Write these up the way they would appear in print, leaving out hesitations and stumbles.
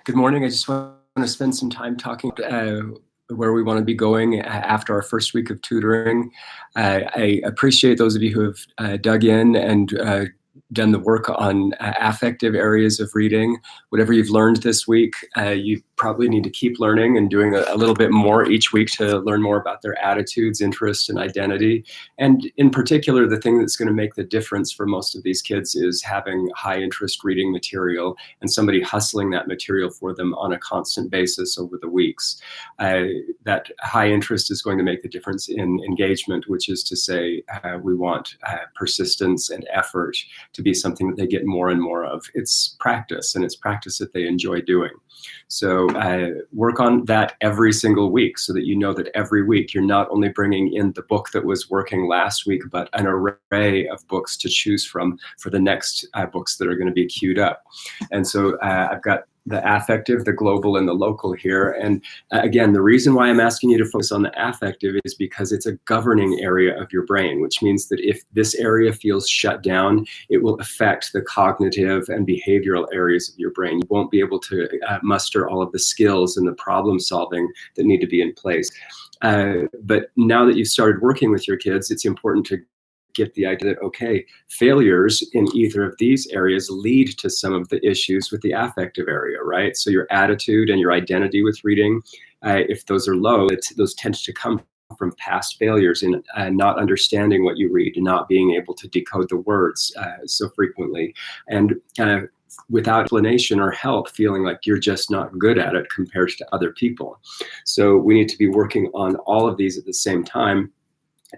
Good morning. I just want to spend some time talking where we want to be going after our first week of tutoring. I appreciate those of you who have dug in and done the work on affective areas of reading. Whatever you've learned this week, you probably need to keep learning and doing a little bit more each week to learn more about their attitudes, interests, and identity. And in particular, the thing that's going to make the difference for most of these kids is having high interest reading material and somebody hustling that material for them on a constant basis over the weeks. That high interest is going to make the difference in engagement, which is to say we want persistence and effort to be something that they get more and more of. It's practice, and it's practice that they enjoy doing. So work on that every single week so that you know that every week you're not only bringing in the book that was working last week, but an array of books to choose from for the next books that are going to be queued up. And so I've got the affective, the global, and the local here. And again, the reason why I'm asking you to focus on the affective is because it's a governing area of your brain, which means that if this area feels shut down, it will affect the cognitive and behavioral areas of your brain. You won't be able to muster all of the skills and the problem solving that need to be in place. But now that you've started working with your kids, it's important to get the idea that, okay, failures in either of these areas lead to some of the issues with the affective area, right? So your attitude and your identity with reading, if those are low, those tend to come from past failures in not understanding what you read and not being able to decode the words so frequently. And without explanation or help, feeling like you're just not good at it compared to other people. So we need to be working on all of these at the same time.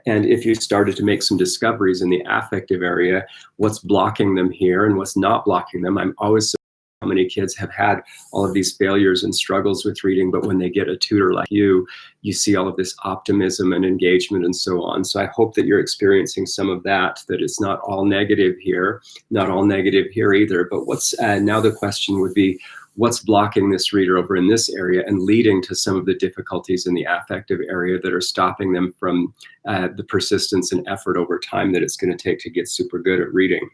And if you started to make some discoveries in the affective area, what's blocking them here and what's not blocking them? I'm always so how many kids have had all of these failures and struggles with reading, but when they get a tutor like you see all of this optimism and engagement and so on. So I hope that you're experiencing some of that it's not all negative here, not all negative here either. But what's now the question would be, what's blocking this reader over in this area and leading to some of the difficulties in the affective area that are stopping them from the persistence and effort over time that it's going to take to get super good at reading.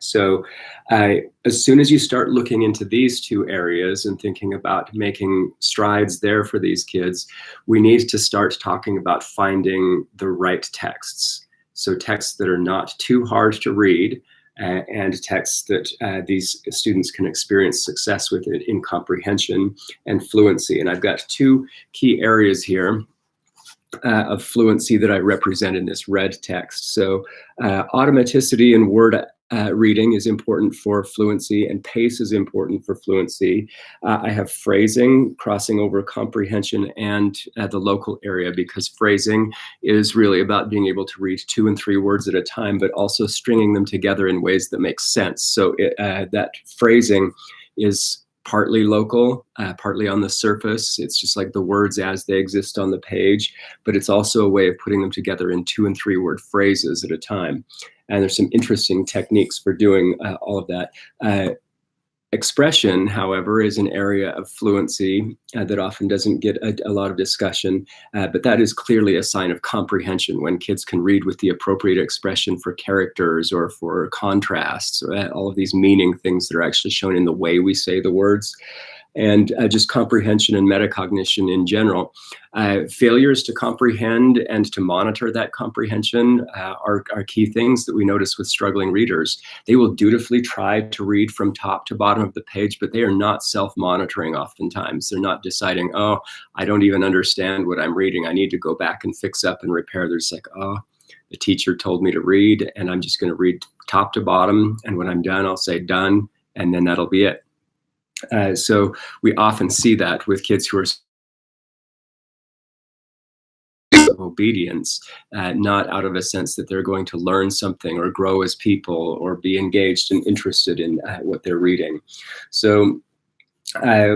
So as soon as you start looking into these two areas and thinking about making strides there for these kids, we need to start talking about finding the right texts. So texts that are not too hard to read, and texts that these students can experience success with it in comprehension and fluency. And I've got two key areas here of fluency that I represent in this red text. So automaticity in word reading is important for fluency, and pace is important for fluency. I have phrasing crossing over comprehension and the local area, because phrasing is really about being able to read 2 and 3 words at a time, but also stringing them together in ways that make sense. So that phrasing is partly local, partly on the surface. It's just like the words as they exist on the page, but it's also a way of putting them together in 2 and 3 word phrases at a time. And there's some interesting techniques for doing all of that. Expression, however, is an area of fluency that often doesn't get a lot of discussion, but that is clearly a sign of comprehension when kids can read with the appropriate expression for characters or for contrasts, or all of these meaning things that are actually shown in the way we say the words. And just comprehension and metacognition in general. Failures to comprehend and to monitor that comprehension are key things that we notice with struggling readers. They will dutifully try to read from top to bottom of the page, but they are not self-monitoring oftentimes. They're not deciding, oh, I don't even understand what I'm reading. I need to go back and fix up and repair. They're just like, oh, the teacher told me to read, and I'm just going to read top to bottom. And when I'm done, I'll say done, and then that'll be it. So we often see that with kids who are of obedience, not out of a sense that they're going to learn something or grow as people or be engaged and interested in what they're reading. So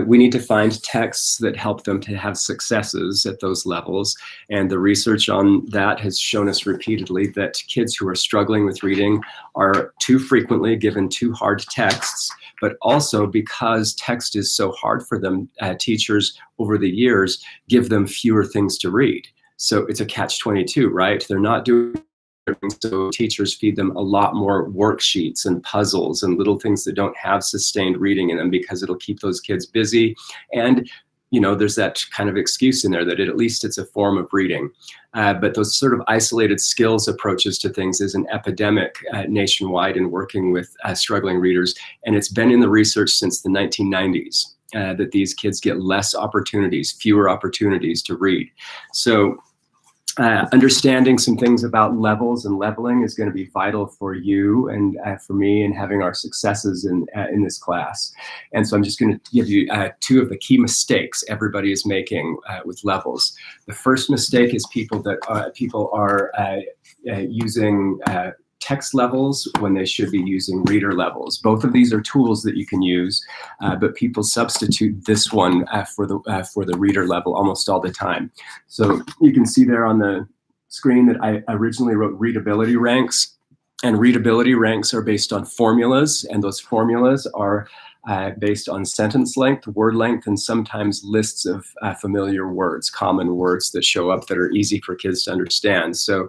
we need to find texts that help them to have successes at those levels. And the research on that has shown us repeatedly that kids who are struggling with reading are too frequently given too hard texts, but also because text is so hard for them, teachers over the years give them fewer things to read. So it's a catch-22, right? They're not doing So teachers feed them a lot more worksheets and puzzles and little things that don't have sustained reading in them, because it'll keep those kids busy. And there's that kind of excuse in there that at least it's a form of reading. But those sort of isolated skills approaches to things is an epidemic nationwide in working with struggling readers. And it's been in the research since the 1990s that these kids get less opportunities, fewer opportunities to read. So understanding some things about levels and leveling is going to be vital for you and for me in having our successes in this class. And so I'm just going to give you two of the key mistakes everybody is making with levels. The first mistake is people are using text levels when they should be using reader levels. Both of these are tools that you can use, but people substitute this one for the reader level almost all the time. So you can see there on the screen that I originally wrote readability ranks, and readability ranks are based on formulas, and those formulas are based on sentence length, word length, and sometimes lists of familiar words, common words that show up that are easy for kids to understand. So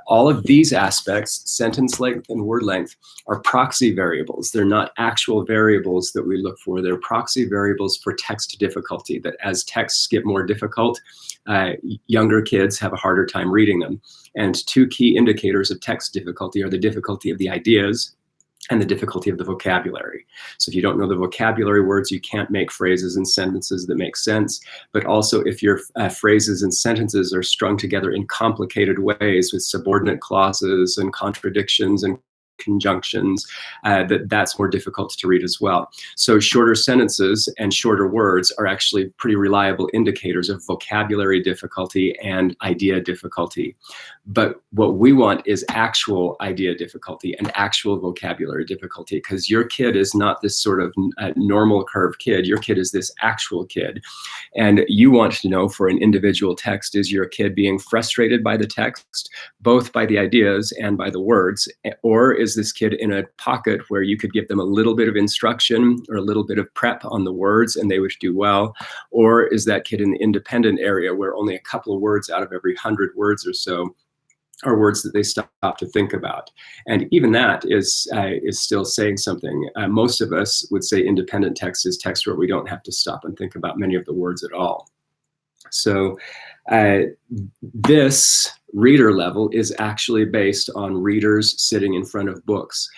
all of these aspects, sentence length and word length, are proxy variables. They're not actual variables that we look for. They're proxy variables for text difficulty, that as texts get more difficult, younger kids have a harder time reading them. And two key indicators of text difficulty are the difficulty of the ideas and the difficulty of the vocabulary. So if you don't know the vocabulary words, you can't make phrases and sentences that make sense. But also if your phrases and sentences are strung together in complicated ways with subordinate clauses and contradictions and conjunctions, that's more difficult to read as well. So shorter sentences and shorter words are actually pretty reliable indicators of vocabulary difficulty and idea difficulty. But what we want is actual idea difficulty and actual vocabulary difficulty, because your kid is not this sort of normal curve kid. Your kid is this actual kid. And you want to know for an individual text, is your kid being frustrated by the text, both by the ideas and by the words, or is this kid in a pocket where you could give them a little bit of instruction or a little bit of prep on the words and they would do well? Or is that kid in the independent area where only a couple of words out of every 100 words or so are words that they stop to think about? And even that is still saying something. Most of us would say independent text is text where we don't have to stop and think about many of the words at all. So this reader level is actually based on readers sitting in front of books.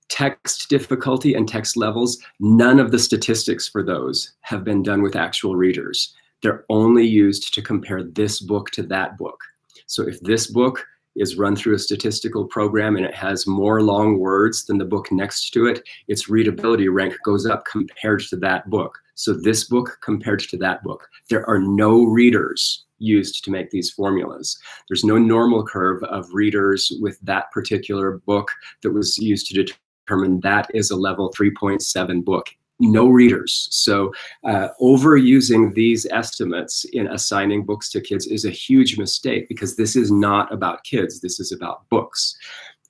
Text difficulty and text levels, none of the statistics for those have been done with actual readers. They're only used to compare this book to that book. So if this book is run through a statistical program and it has more long words than the book next to it, its readability rank goes up compared to that book. So this book compared to that book. There are no readers used to make these formulas. There's no normal curve of readers with that particular book that was used to determine that is a level 3.7 book. No readers. So overusing these estimates in assigning books to kids is a huge mistake, because this is not about kids. This is about books.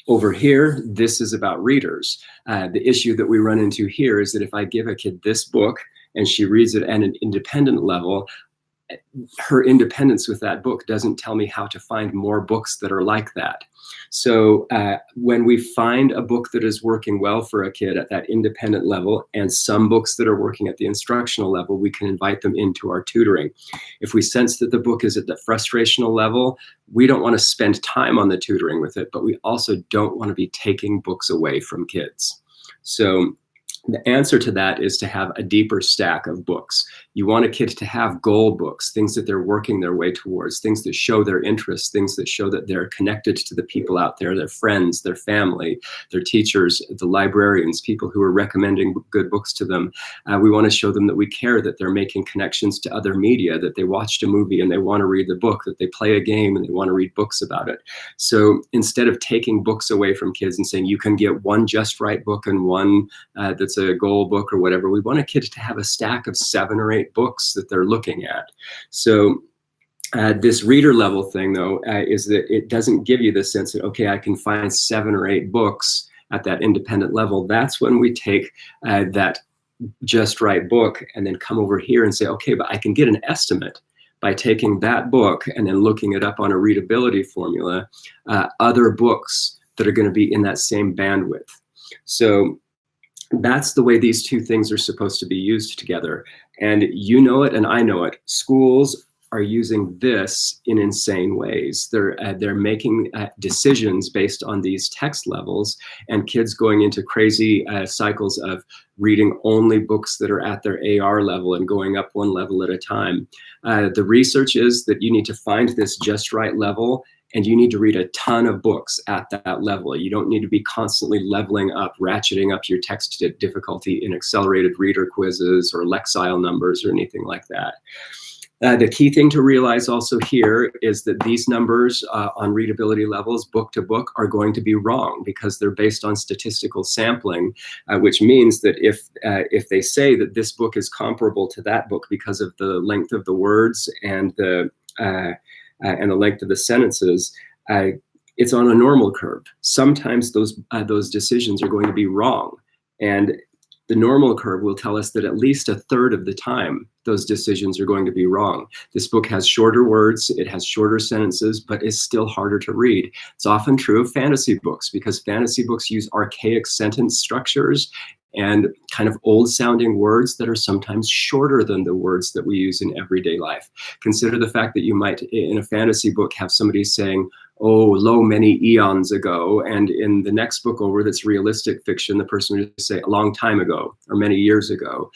Over here, this is about readers. The issue that we run into here is that if I give a kid this book and she reads it at an independent level, her independence with that book doesn't tell me how to find more books that are like that. So when we find a book that is working well for a kid at that independent level and some books that are working at the instructional level, we can invite them into our tutoring. If we sense that the book is at the frustrational level, we don't want to spend time on the tutoring with it, but we also don't want to be taking books away from kids. So the answer to that is to have a deeper stack of books. You want a kid to have goal books, things that they're working their way towards, things that show their interests, things that show that they're connected to the people out there, their friends, their family, their teachers, the librarians, people who are recommending good books to them. We want to show them that we care, that they're making connections to other media, that they watched a movie and they want to read the book, that they play a game and they want to read books about it. So instead of taking books away from kids and saying you can get one just right book and one that's a goal book or whatever, we want a kid to have a stack of 7 or 8 books that they're looking at. So this reader level thing, though, is that it doesn't give you the sense that, okay, I can find 7 or 8 books at that independent level. That's when we take that just right book and then come over here and say, okay, but I can get an estimate by taking that book and then looking it up on a readability formula, other books that are going to be in that same bandwidth. So that's the way these two things are supposed to be used together. And you know it and I know it. Schools are using this in insane ways. They're making decisions based on these text levels, and kids going into crazy cycles of reading only books that are at their AR level and going up one level at a time. The research is that you need to find this just right level, and you need to read a ton of books at that level. You don't need to be constantly leveling up, ratcheting up your text difficulty in accelerated reader quizzes or Lexile numbers or anything like that. The key thing to realize also here is that these numbers on readability levels, book to book, are going to be wrong because they're based on statistical sampling, which means that if they say that this book is comparable to that book because of the length of the words and the length of the sentences, it's on a normal curve. Sometimes those decisions are going to be wrong, and the normal curve will tell us that at least a third of the time those decisions are going to be wrong. This book has shorter words, it has shorter sentences, but is still harder to read. It's often true of fantasy books because fantasy books use archaic sentence structures and kind of old sounding words that are sometimes shorter than the words that we use in everyday life. Consider the fact that you might, in a fantasy book, have somebody saying, oh, lo, many eons ago. And in the next book over that's realistic fiction, the person would say a long time ago or many years ago.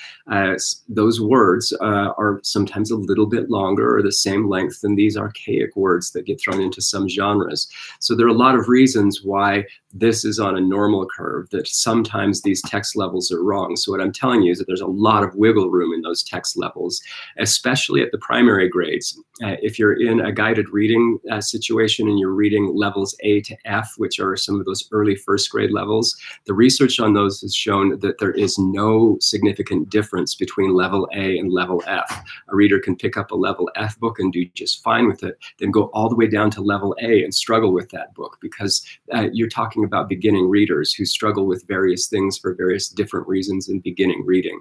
Those words are sometimes a little bit longer or the same length than these archaic words that get thrown into some genres. So there are a lot of reasons why this is on a normal curve, that sometimes these text levels are wrong. So what I'm telling you is that there's a lot of wiggle room in those text levels, especially at the primary grades. If you're in a guided reading situation and you're reading levels A to F, which are some of those early first grade levels, the research on those has shown that there is no significant difference between level A and level F. A reader can pick up a level F book and do just fine with it, then go all the way down to level A and struggle with that book because you're talking about beginning readers who struggle with various things for various different reasons in beginning reading.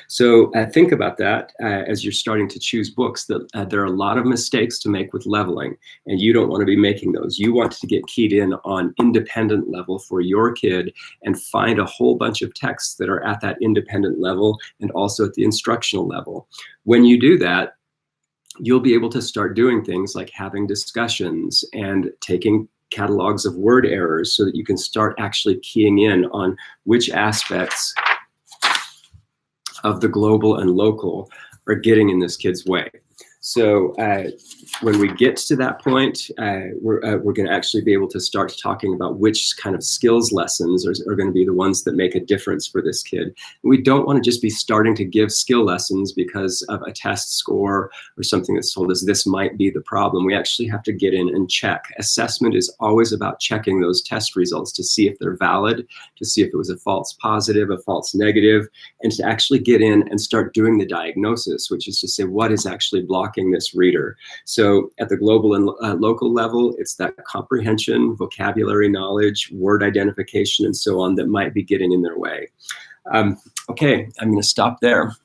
So think about that as you're starting to choose books, that there are a lot of mistakes to make with leveling, and you don't want to be making those. You want to get keyed in on independent level for your kid and find a whole bunch of texts that are at that independent level and also at the instructional level. When you do that, you'll be able to start doing things like having discussions and taking catalogs of word errors so that you can start actually keying in on which aspects of the global and local are getting in this kid's way. So when we get to that point, we're going to actually be able to start talking about which kind of skills lessons are going to be the ones that make a difference for this kid. We don't want to just be starting to give skill lessons because of a test score or something that's told us this might be the problem. We actually have to get in and check. Assessment is always about checking those test results to see if they're valid, to see if it was a false positive, a false negative, and to actually get in and start doing the diagnosis, which is to say what is actually blocking this reader. So at the global and local level, it's that comprehension, vocabulary knowledge, word identification, and so on that might be getting in their way. Okay, I'm going to stop there.